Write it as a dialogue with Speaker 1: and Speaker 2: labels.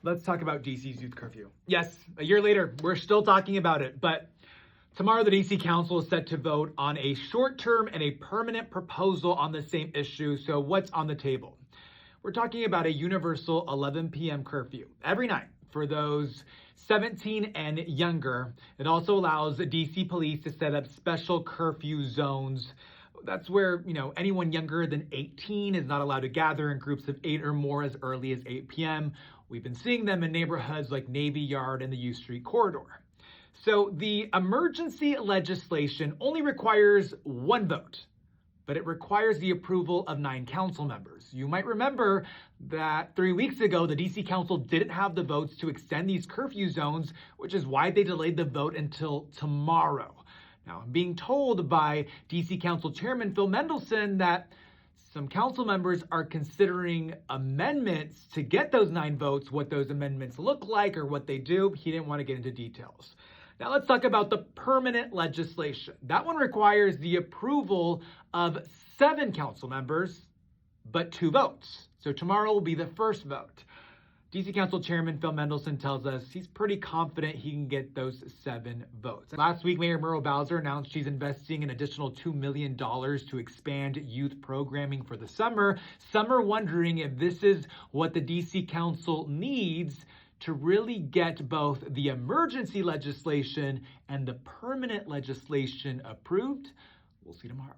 Speaker 1: Let's talk about DC's youth curfew. Yes, a year later, we're still talking about it, but tomorrow the DC Council is set to vote on a short-term and a permanent proposal on the same issue. So what's on the table? We're talking about a universal 11 p.m. curfew every night for those 17 and younger. It also allows DC police to set up special curfew zones. That's where, anyone younger than 18 is not allowed to gather in groups of 8 or more as early as 8 p.m. We've been seeing them in neighborhoods like Navy Yard and the U Street corridor. So the emergency legislation only requires one vote, but it requires the approval of 9 council members. You might remember that 3 weeks ago, the DC Council didn't have the votes to extend these curfew zones, which is why they delayed the vote until tomorrow. Now, I'm being told by DC Council Chairman Phil Mendelson that some council members are considering amendments to get those 9 votes. What those amendments look like or what they do, he didn't want to get into details. Now let's talk about the permanent legislation. That one requires the approval of 7 council members, but 2 votes. So tomorrow will be the first vote. DC Council Chairman Phil Mendelson tells us he's pretty confident he can get those 7 votes. Last week, Mayor Muriel Bowser announced she's investing an additional $2 million to expand youth programming for the summer. Some are wondering if this is what the DC Council needs to really get both the emergency legislation and the permanent legislation approved. We'll see tomorrow.